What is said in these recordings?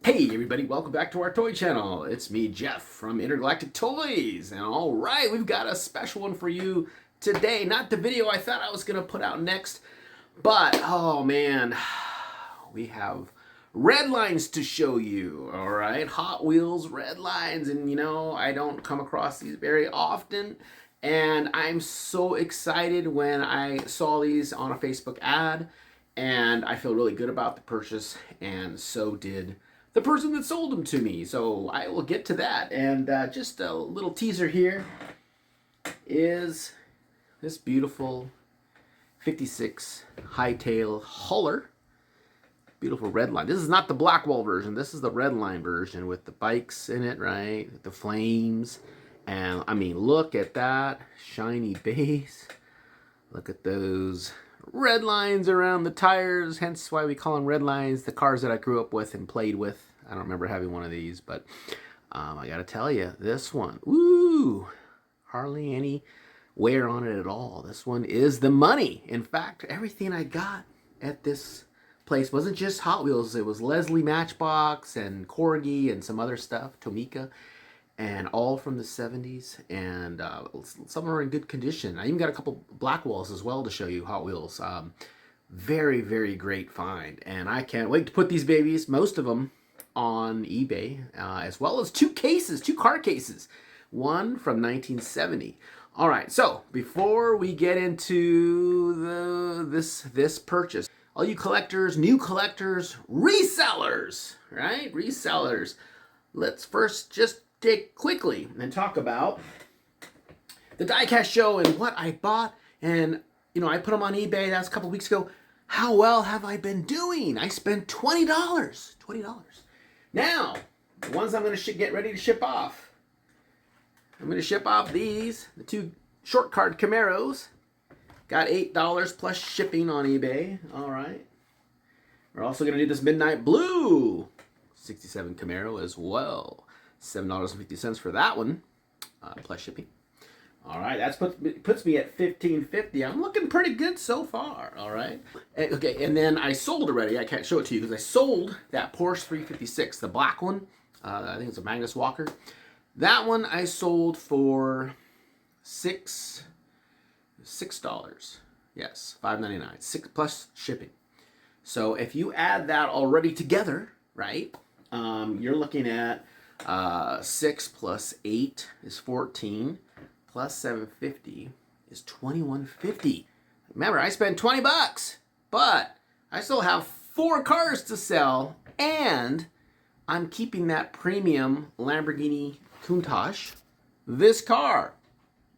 Hey everybody, welcome back to our toy channel. It's me, Jeff, from Intergalactictoys. And alright, we've got a special one for you today. Not the video I thought I was going to put out next, but, oh man, we have red lines to show you, alright? Hot Wheels red lines, and you know, I don't come across these very often. And I'm so excited when I saw these on a Facebook ad, and I feel really good about the purchase, and so did the person that sold them to me. So I will get to that. And just a little teaser here is this beautiful 56 Hightail hauler. Beautiful red line. This is not the Blackwall version. This is the red line version with the bikes in it, right? The flames. And I mean, look at that shiny base. Look at those red lines around the tires, hence why we call them red lines. The cars that I grew up with and played with. I don't remember having one of these, but I gotta tell you, this one, woo, hardly any wear on it at all. This one is the money. In fact, everything I got at this place wasn't just Hot Wheels. It was Leslie Matchbox and Corgi and some other stuff, Tomica, and all from the 70s, and some are in good condition. I even got a couple Blackwalls as well to show you, Hot Wheels. Very, very great find, and I can't wait to put these babies, most of them, on eBay, as well as two car cases, one from 1970. All right, so before we get into this purchase, all you collectors, new collectors, resellers, right? Resellers. Let's first just take quickly and talk about the diecast show and what I bought. And you know, I put them on eBay. That's a couple weeks ago. How well have I been doing? I spent $20. $20. Now, the ones I'm going to get ready to ship off. I'm going to ship off these, the two short card Camaros. Got $8 plus shipping on eBay. All right. We're also going to do this Midnight Blue 67 Camaro as well. $7.50 for that one, plus shipping. All right, that puts me at $15.50. I'm looking pretty good so far. All right. Okay, and then I sold already. I can't show it to you because I sold that Porsche 356, the black one. I think it's a Magnus Walker. That one I sold for $6. Yes, $5.99. $6 plus shipping. So if you add that already together, right? You're looking at 6 plus 8 is 14. Plus 750 is $21.50. Remember, I spent $20, but I still have 4 cars to sell, and I'm keeping that premium Lamborghini Countach, this car.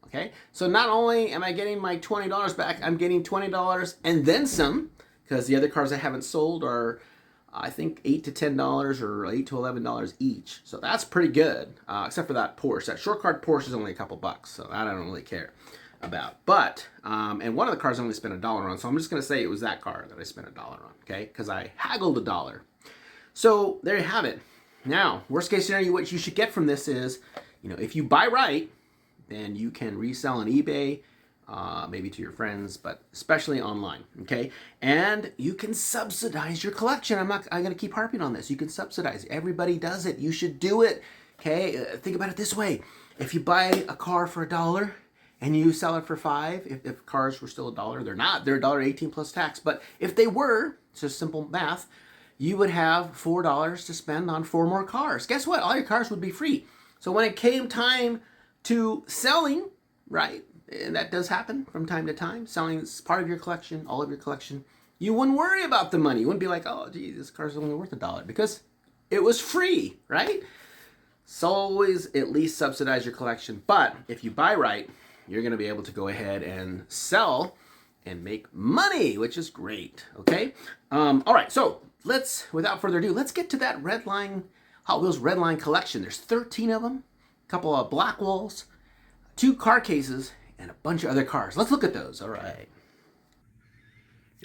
Okay, so not only am I getting my $20 back, I'm getting $20 and then some, because the other cars I haven't sold are, I think, $8 to $10 or $8 to $11 each. So that's pretty good, except for that Porsche. That short card Porsche is only a couple bucks, so that I don't really care about. But, and one of the cars I only spent $1 on, so I'm just going to say it was that car that I spent $1 on, okay? Because I haggled $1. So there you have it. Now, worst case scenario, what you should get from this is, you know, if you buy right, then you can resell on eBay, maybe to your friends, but especially online, okay? And you can subsidize your collection. I'm going to keep harping on this. You can subsidize. Everybody does it. You should do it, okay? Think about it this way. If you buy a car for $1 and you sell it for $5, if cars were still $1, they're not. They're $1.18 plus tax. But if they were, it's just simple math, you would have $4 to spend on 4 more cars. Guess what? All your cars would be free. So when it came time to selling, right? And that does happen from time to time. Selling is part of your collection, all of your collection. You wouldn't worry about the money. You wouldn't be like, oh, geez, this car's only worth $1 because it was free, right? So always at least subsidize your collection. But if you buy right, you're going to be able to go ahead and sell and make money, which is great, okay? All right, so without further ado, let's get to that Hot Wheels red line collection. There's 13 of them, a couple of Blackwalls, 2 car cases, and a bunch of other cars. Let's look at those. All right.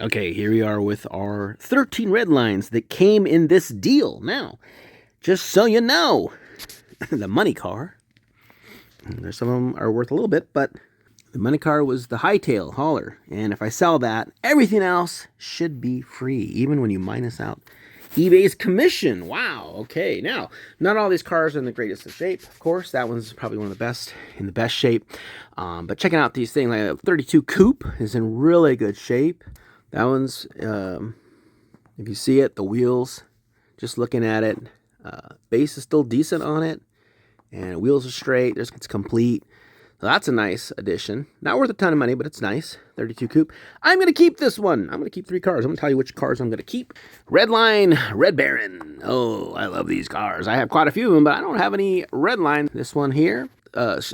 Okay, here we are with our 13 red lines that came in this deal. Now, just so you know, the money car, there's some of them are worth a little bit, but the money car was the Hightail hauler. And if I sell that, everything else should be free, even when you minus out eBay's commission. Wow. Okay. Now, not all these cars are in the greatest of shape, of course. That one's probably one of the best, in the best shape. But checking out these things, like a 32 Coupe is in really good shape. That one's, if you see it, the wheels, just looking at it, base is still decent on it. And wheels are straight. It's complete. So that's a nice addition. Not worth a ton of money, but it's nice. 32 Coupe. I'm going to keep this one. I'm going to keep 3 cars. I'm going to tell you which cars I'm going to keep. Redline Red Baron. Oh, I love these cars. I have quite a few of them, but I don't have any Redline. This one here,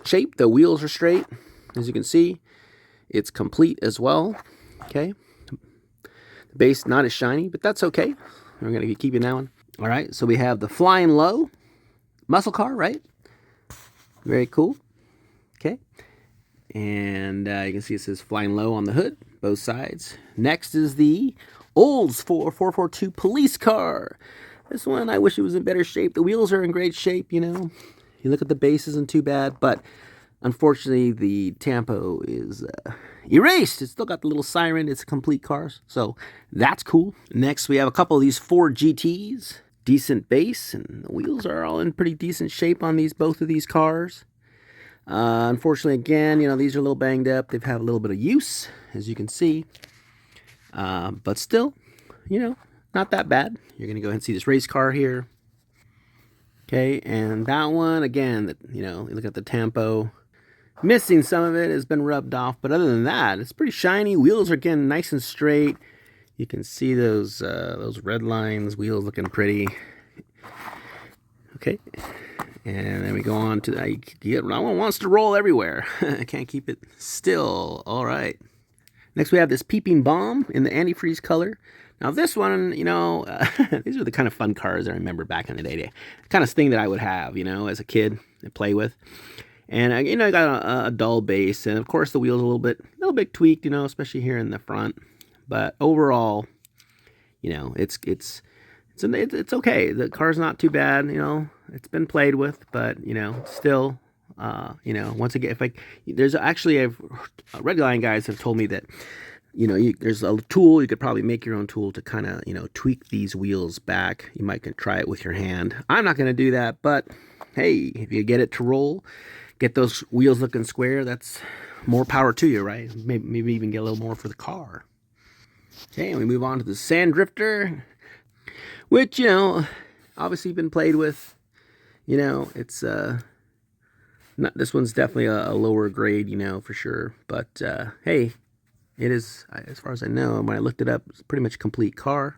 shape. The wheels are straight. As you can see, it's complete as well. Okay. The base not as shiny, but that's okay. We're going to be keeping that one. All right. So we have the Flying Low muscle car, right? Very cool. Okay, and you can see it says Flying Low on the hood, both sides. Next is the Olds 442 police car. This one, I wish it was in better shape. The wheels are in great shape, you know. You look at the base, isn't too bad, but unfortunately the tampo is erased. It's still got the little siren. It's a complete car, so that's cool. Next, we have a couple of these Ford GTs. Decent base, and the wheels are all in pretty decent shape on both of these cars. Unfortunately, again, you know, these are a little banged up. They've had a little bit of use, as you can see. But still, you know, not that bad. You're going to go ahead and see this race car here. Okay, and that one, again, you know, you look at the tampo. Missing some of it has been rubbed off, but other than that, it's pretty shiny. Wheels are, again, nice and straight. You can see those red lines, wheels looking pretty. Okay. And then we go on to that. That one wants to roll everywhere. I can't keep it still. All right. Next, we have this Peeping Bomb in the antifreeze color. Now, this one, you know, these are the kind of fun cars I remember back in the day. The kind of thing that I would have, you know, as a kid and play with. And, you know, I got a dull base. And, of course, the wheels a little bit tweaked, you know, especially here in the front. But overall, you know, it's okay. The car's not too bad, you know. It's been played with, but, you know, still, you know, once again, there's actually, Redline guys have told me that, you know, there's a tool, you could probably make your own tool to kind of, you know, tweak these wheels back. You might try it with your hand. I'm not going to do that, but hey, if you get it to roll, get those wheels looking square, that's more power to you, right? Maybe even get a little more for the car. Okay, and we move on to the Sand Drifter, which, you know, obviously been played with. You know, it's not, this one's definitely a lower grade, you know, for sure. But hey, it is, as far as I know, when I looked it up, it's pretty much a complete car.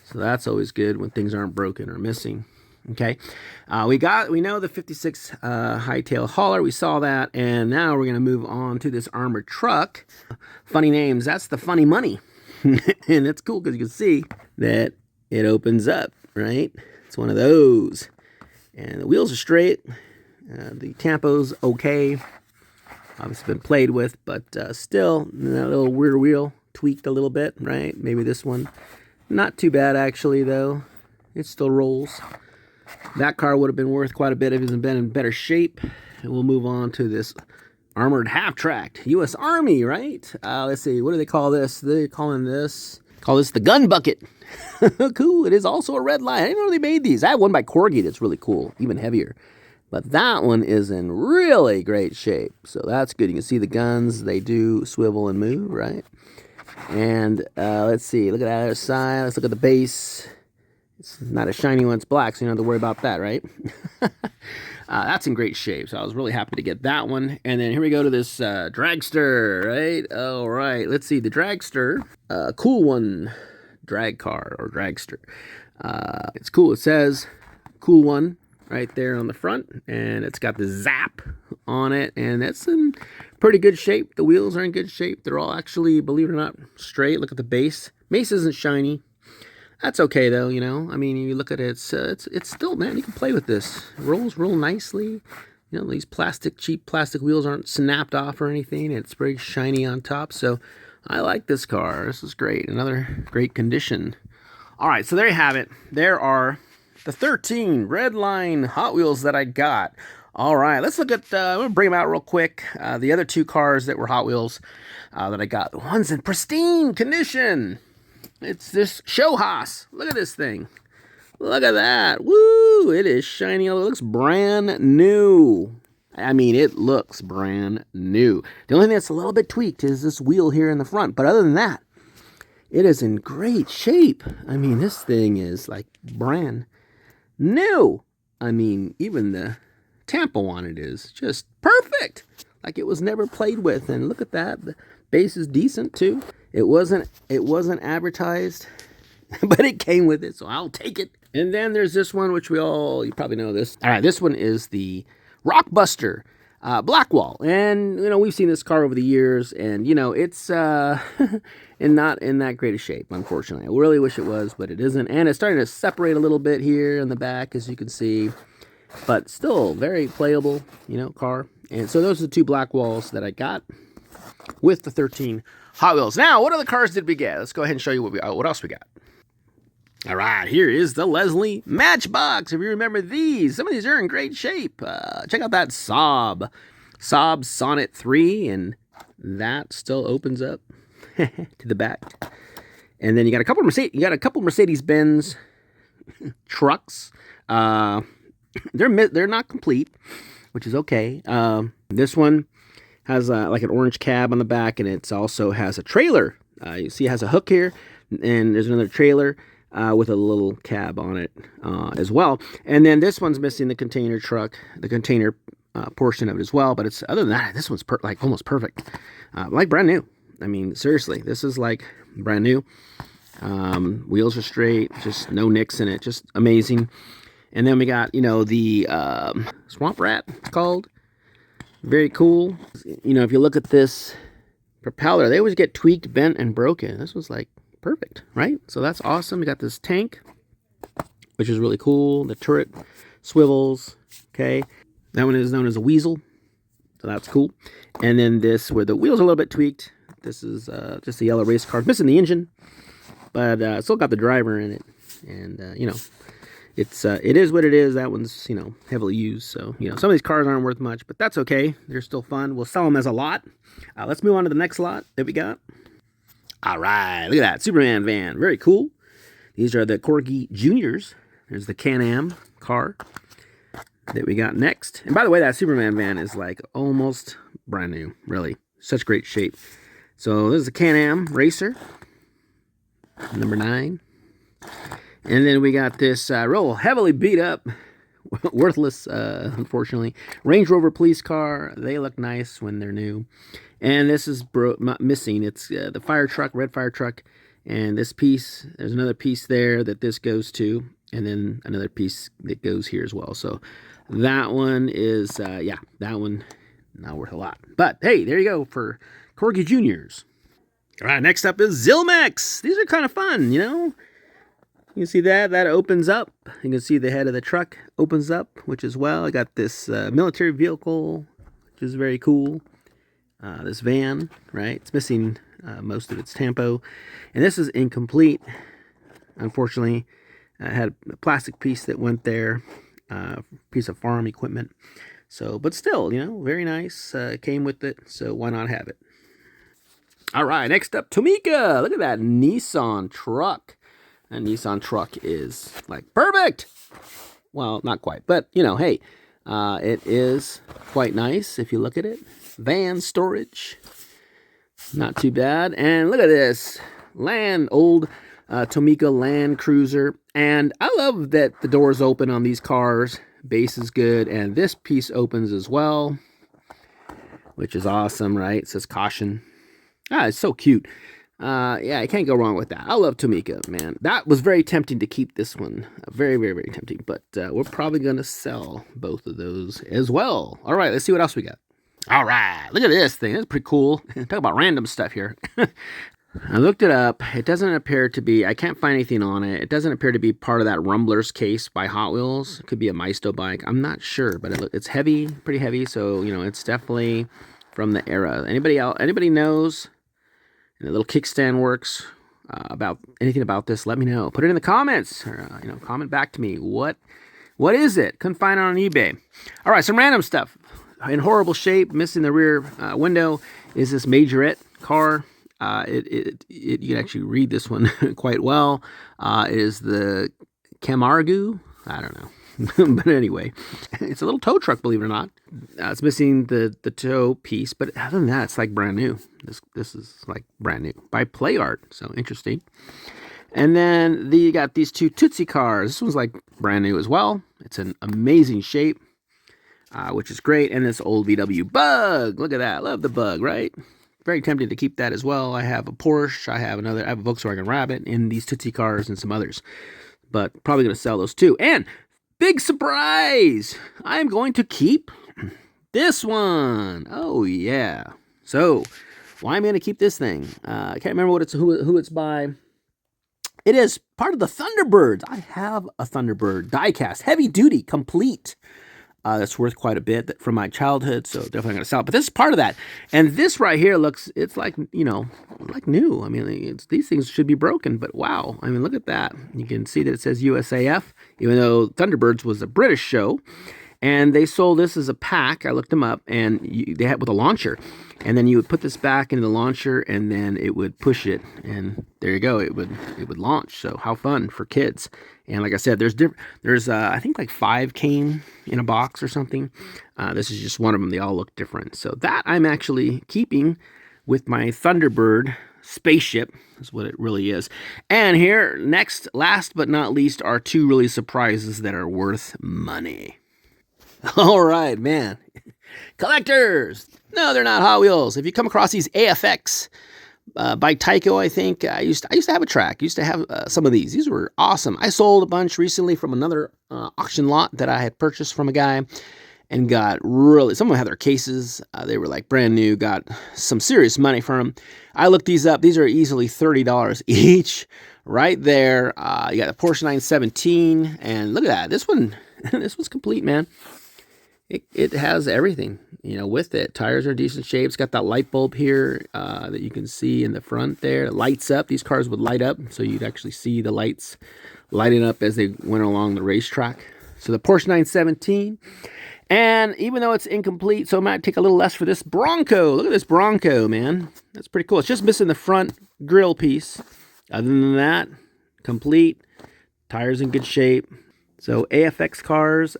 So that's always good when things aren't broken or missing. Okay, we know the 56 Hightail hauler. We saw that, and now we're gonna move on to this armored truck. Funny names. That's the Funny Money, and it's cool because you can see that it opens up. Right, it's one of those. And the wheels are straight. The tampo's okay. Obviously been played with, but still, that little rear wheel tweaked a little bit, right? Maybe this one. Not too bad, actually, though. It still rolls. That car would have been worth quite a bit if it had been in better shape. And we'll move on to this armored half-tracked U.S. Army, right? Let's see, what do they call this? Call this the gun bucket. Cool. It is also a red line. I didn't know they made these. I have one by Corgi that's really cool, even heavier. But that one is in really great shape. So that's good. You can see the guns. They do swivel and move, right? And let's see. Look at that other side. Let's look at the base. It's not a shiny one. It's black, so you don't have to worry about that, right? That's in great shape. So I was really happy to get that one. And then here we go to this dragster, right? All right. Let's see. The dragster. Cool one. Drag car or dragster. It's cool. It says cool one right there on the front, and it's got the zap on it, and it's in pretty good shape. The wheels are in good shape. They're all actually, believe it or not, straight. Look at the base. Base isn't shiny. That's okay though, you know. I mean, you look at it, it's still, man, you can play with this. It rolls real nicely. You know, these cheap plastic wheels aren't snapped off or anything. It's very shiny on top, so I like this car. This is great. Another great condition. All right, so there you have it. There are the 13 Redline Hot Wheels that I got. All right, let's look at, I'm going to bring them out real quick. The other 2 cars that were Hot Wheels that I got. The one's in pristine condition. It's this show hoss. Look at this thing. Look at that. Woo! It is shiny. It looks brand new. I mean, it looks brand new. The only thing that's a little bit tweaked is this wheel here in the front. But other than that, it is in great shape. I mean, this thing is like brand new. I mean, even the tampo on it is just perfect. Like it was never played with. And look at that. The base is decent too. It wasn't advertised, but it came with it, so I'll take it. And then there's this one, which you probably know this. All right, this one is the Rockbuster Blackwall. And, we've seen this car over the years, and, it's not in that great a shape, unfortunately. I really wish it was, but it isn't. And it's starting to separate a little bit here in the back, as you can see. But still, very playable, car. And so those are the two Blackwalls that I got with the 13 Hot Wheels. Now, what other cars did we get? Let's go ahead and show you what else we got. All right, here is the Leslie Matchbox. If you remember these, some of these are in great shape. Check out that Saab Sonnet 3, and that still opens up to the back. And then you got a couple of Mercedes-Benz trucks. They're not complete, which is okay. This one has like an orange cab on the back, and it also has a trailer. You see it has a hook here, and there's another trailer with a little cab on it as well. And then this one's missing the container portion of it as well. But other than that, this one's like almost perfect, like brand new. I mean, seriously, this is like brand new. Wheels are straight, just no nicks in it, just amazing. And then we got the Swamp Rat, it's called. Very cool. If you look at this propeller, they always get tweaked, bent, and broken. This was like perfect, right? So that's awesome. We got this tank, which is really cool. The turret swivels. Okay, that one is known as a weasel, so that's cool. And then this, where the wheels are a little bit tweaked. This is just a yellow race car, missing the engine, but still got the driver in it. And it is what it is. That one's, heavily used. So, some of these cars aren't worth much, but that's okay. They're still fun. We'll sell them as a lot. Let's move on to the next lot that we got. All right. Look at that. Superman van. Very cool. These are the Corgi Juniors. There's the Can-Am car that we got next. And by the way, that Superman van is like almost brand new. Really. Such great shape. So this is a Can-Am Racer. Number 9. And then we got this real heavily beat up, worthless, unfortunately, Range Rover police car. They look nice when they're new. And this is missing. It's the fire truck, red fire truck. And this piece, there's another piece there that this goes to. And then another piece that goes here as well. So that one is, that one not worth a lot. But hey, there you go for Corgi Juniors. All right, next up is Zilmex. These are kind of fun, You can see that opens up. You can see the head of the truck opens up, which is I got this military vehicle, which is very cool. This van, right? It's missing most of its tampo. And this is incomplete, unfortunately. I had a plastic piece that went there, piece of farm equipment. So, but still, very nice. Came with it, so why not have it? All right, next up, Tomica. Look at that Nissan truck. A Nissan truck is like perfect. Well, not quite, but hey, it is quite nice if you look at it. Van storage, not too bad. And look at this old Tomica Land Cruiser. And I love that the doors open on these cars. Base is good, and this piece opens as well, which is awesome, right? It says caution. It's so cute. Yeah, I can't go wrong with that. I love Tomica, man. That was very tempting to keep this one. Very, very, very tempting. But we're probably going to sell both of those as well. All right, let's see what else we got. All right, look at this thing. That's pretty cool. Talk about random stuff here. I looked it up. It doesn't appear to be, I can't find anything on it. It doesn't appear to be part of that Rumblers case by Hot Wheels. It could be a Maisto bike. I'm not sure, but it's heavy, pretty heavy. So, it's definitely from the era. Anybody knows? And the little kickstand works about anything about this, let me know. Put it in the comments, or comment back to me. What is it? Couldn't find it on eBay. All right, some random stuff. In horrible shape, missing the rear window, is this Majorette car. You can actually read this one quite well. It is the Camargue. I don't know. But anyway, it's a little tow truck, believe it or not. It's missing the tow piece, but other than that, it's like brand new. This is like brand new by Play Art, so interesting. And then you got these two Tootsie cars. This one's like brand new as well. It's an amazing shape, which is great. And this old VW Bug. Look at that. Love the Bug, right? Very tempted to keep that as well. I have a Porsche. I have a Volkswagen Rabbit, and these Tootsie cars and some others. But probably going to sell those too. And big surprise! I'm going to keep this one. Oh, yeah. So, why am I going to keep this thing? I can't remember who it's by. It is part of the Thunderbirds. I have a Thunderbird diecast, heavy duty, complete. That's worth quite a bit from my childhood, so definitely going to sell it. But this is part of that. And this right here it's like, like new. I mean, these things should be broken, but wow. I mean, look at that. You can see that it says USAF, even though Thunderbirds was a British show. And they sold this as a pack. I looked them up, and they had with a launcher. And then you would put this back into the launcher, and then it would push it, and there you go. It would launch. So how fun for kids! And like I said, there's I think like 5 came in a box or something. This is just one of them. They all look different. So that I'm actually keeping with my Thunderbird spaceship. Is what it really is. And here next, last but not least, are 2 really surprises that are worth money. All right, man. Collectors! No, they're not Hot Wheels. If you come across these AFX by Tyco, I think, I used to have a track. I used to have some of these. These were awesome. I sold a bunch recently from another auction lot that I had purchased from a guy and got really, some of them had their cases. They were like brand new, got some serious money for them. I looked these up. These are easily $30 each right there. You got the Porsche 917, and look at that. This one, this one's complete, man. It has everything, with it. Tires are in decent shape. It's got that light bulb here that you can see in the front there. It lights up. These cars would light up, so you'd actually see the lights lighting up as they went along the racetrack. So the Porsche 917. And even though it's incomplete, so it might take a little less for this Bronco. Look at this Bronco, man. That's pretty cool. It's just missing the front grill piece. Other than that, complete. Tires in good shape. So AFX cars,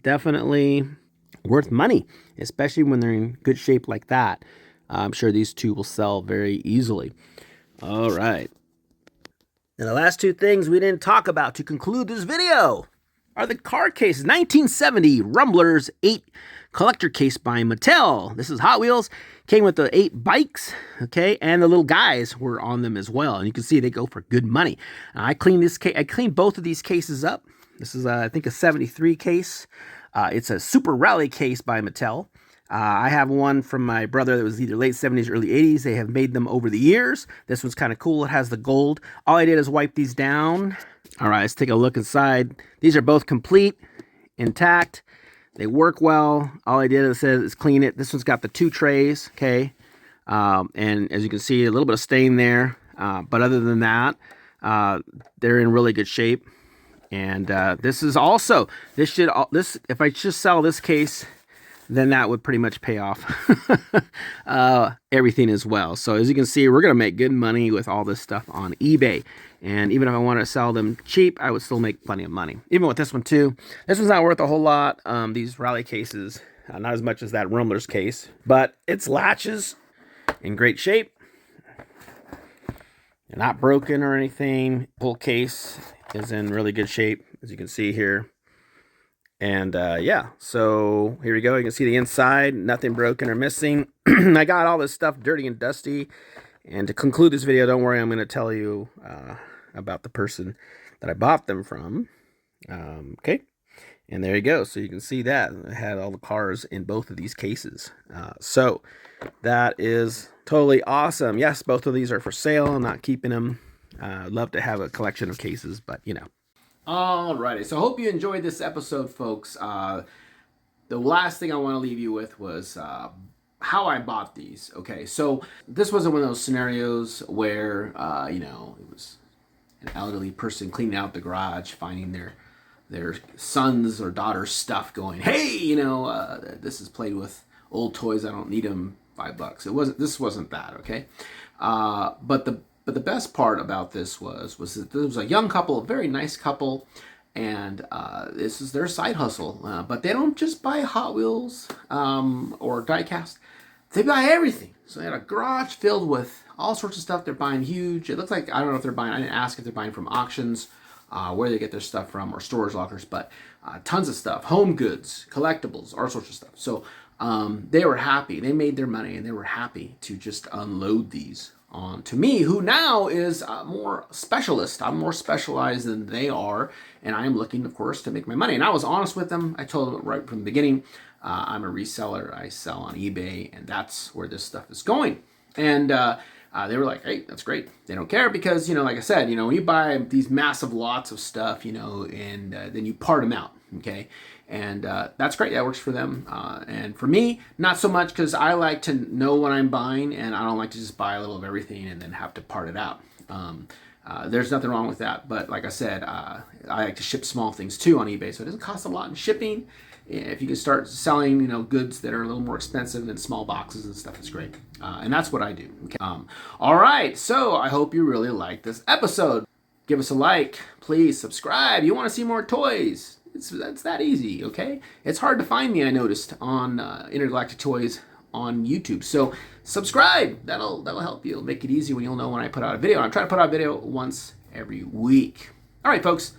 definitely worth money, especially when they're in good shape like that. I'm sure these 2 will sell very easily. All right. And the last 2 things we didn't talk about to conclude this video are the car cases. 1970 Rumblers 8 collector case by Mattel. This is Hot Wheels. Came with the 8 bikes, okay, and the little guys were on them as well. And you can see they go for good money. I cleaned both of these cases up. This is, I think, a 73 case. It's a Super Rally case by Mattel. I have one from my brother that was either late 70s or early 80s. They have made them over the years. This one's kind of cool. It has the gold. All I did is wipe these down. All right, let's take a look inside. These are both complete, intact. They work well. All I did is clean it. This one's got the 2 trays, okay? And as you can see, a little bit of stain there. But other than that, they're in really good shape. And this is also, if I just sell this case, then that would pretty much pay off everything as well. So as you can see, we're going to make good money with all this stuff on eBay. And even if I want to sell them cheap, I would still make plenty of money. Even with this one too. This one's not worth a whole lot. These rally cases, not as much as that Rumblers case, but its latches in great shape. They're not broken or anything. Whole case is in really good shape, as you can see here. And yeah, so here we go. You can see the inside, nothing broken or missing. I got all this stuff dirty and dusty. And to conclude this video, don't worry, I'm going to tell you about the person that I bought them from. Okay, and there you go. So you can see that I had all the cars in both of these cases. So that is totally awesome. Yes, both of these are for sale. I'm not keeping them. I'd love to have a collection of cases, but Alrighty, so I hope you enjoyed this episode, folks. The last thing I want to leave you with was how I bought these. Okay, so this wasn't one of those scenarios where, it was an elderly person cleaning out the garage, finding their son's or daughter's stuff, going, hey, this is played with old toys, I don't need them, $5. This wasn't that, okay? But the best part about this was that there was a young couple, a very nice couple, and this is their side hustle. But they don't just buy Hot Wheels or diecast; they buy everything. So they had a garage filled with all sorts of stuff. They're buying huge. It looks like, I don't know if they're buying. I didn't ask if they're buying from auctions, where they get their stuff from, or storage lockers, but tons of stuff, home goods, collectibles, all sorts of stuff. So they were happy. They made their money, and they were happy to just unload these on to me, who now is more specialist. I'm more specialized than they are, and I am looking, of course, to make my money. And I was honest with them. I told them right from the beginning, I'm a reseller. I sell on eBay, and that's where this stuff is going. And they were like, hey, that's great. They don't care because, like I said, when you buy these massive lots of stuff, and then you part them out, okay? And that's great. That works for them. And for me, not so much, because I like to know what I'm buying, and I don't like to just buy a little of everything and then have to part it out. There's nothing wrong with that. But like I said, I like to ship small things too on eBay, so it doesn't cost a lot in shipping. If you can start selling, goods that are a little more expensive than small boxes and stuff, it's great. And that's what I do. Okay. All right. So I hope you really like this episode. Give us a like. Please subscribe. You want to see more toys? That's that easy, okay? It's hard to find me, I noticed, on Intergalactictoys on YouTube. So subscribe. That'll help you. It'll make it easy when you'll know when I put out a video. I'm trying to put out a video once every week. All right, folks.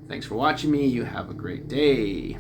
Thanks for watching me. You have a great day.